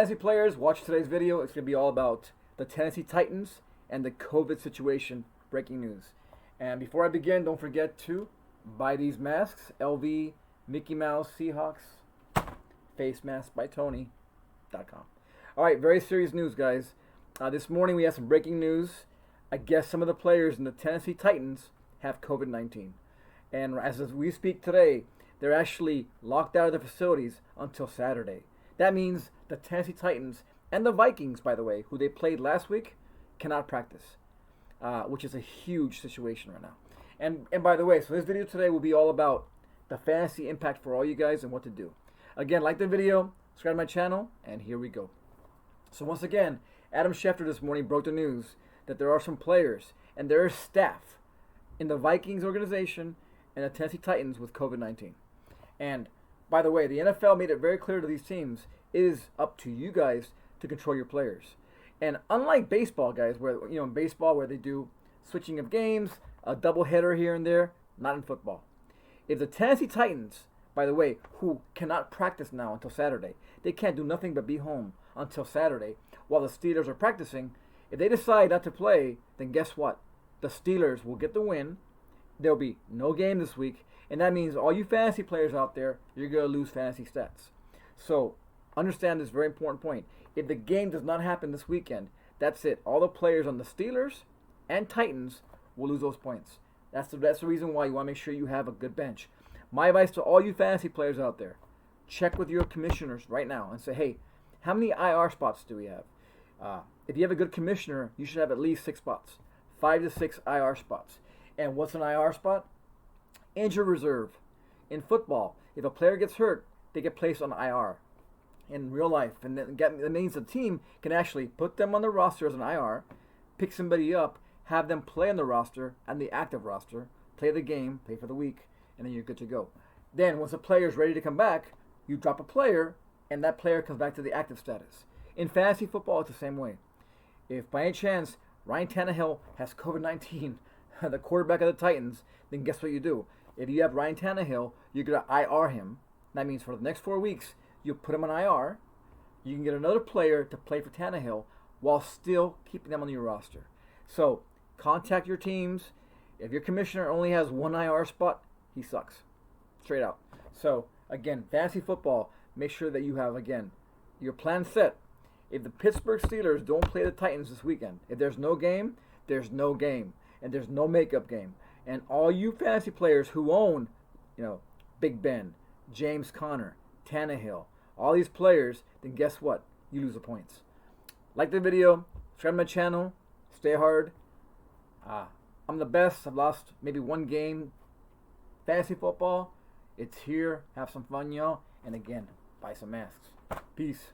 fantasy players, watch today's video. It's going to be all about the Tennessee Titans and the COVID situation. Breaking news. And before I begin, don't forget to buy these masks. LV, Mickey Mouse, Seahawks, face mask by Tony.com. Alright, very serious news, guys. This morning we have some breaking news. I guess some of the players in the Tennessee Titans have COVID-19. And as we speak today, they're actually locked out of the facilities until Saturday. That means the Tennessee Titans and the Vikings, by the way, who they played last week, cannot practice, which is a huge situation right now. And by the way, so this video today will be all about the fantasy impact for all you guys and what to do. Again, like the video, subscribe to my channel, and here we go. So once again, Adam Schefter this morning broke the news that there are some players and their staff in the Vikings organization and the Tennessee Titans with COVID-19. And by the way, the NFL made it very clear to these teams, it is up to you guys to control your players. And unlike baseball, guys, where in baseball where they do switching of games, a doubleheader here and there, not in football. If the Tennessee Titans, by the way, who cannot practice now until Saturday, they can't do nothing but be home until Saturday while the Steelers are practicing. If they decide not to play, then guess what? The Steelers will get the win. There'll be no game this week, and that means all you fantasy players out there, you're going to lose fantasy stats. So understand this very important point. If the game does not happen this weekend, that's it. All the players on the Steelers and Titans will lose those points. That's the reason why you want to make sure you have a good bench. My advice to all you fantasy players out there, check with your commissioners right now and say, hey, how many IR spots do we have? If you have a good commissioner, you should have at least 6 spots. 5 to 6 IR spots. And what's an IR spot? Injured reserve. In football, if a player gets hurt, they get placed on IR in real life. And that means the team can actually put them on the roster as an IR, pick somebody up, have them play on the roster and the active roster, play the game, play for the week, and then you're good to go. Then once a player is ready to come back, you drop a player, and that player comes back to the active status. In fantasy football, it's the same way. If by any chance Ryan Tannehill has COVID-19, the quarterback of the Titans, then guess what you do? If you have Ryan Tannehill, you're going to IR him. That means for the next 4 weeks, you put him on IR. You can get another player to play for Tannehill while still keeping them on your roster. So contact your teams. If your commissioner only has 1 IR spot, he sucks. Straight out. So again, fantasy football, make sure that you have, again, your plan set. If the Pittsburgh Steelers don't play the Titans this weekend, if there's no game, there's no game. And there's no makeup game. And all you fantasy players who own, Big Ben, James Conner, Tannehill, all these players, then guess what? You lose the points. Like the video, subscribe to my channel, stay hard. I'm the best. I've lost maybe 1 game. Fantasy football, it's here. Have some fun, y'all. And again, buy some masks. Peace.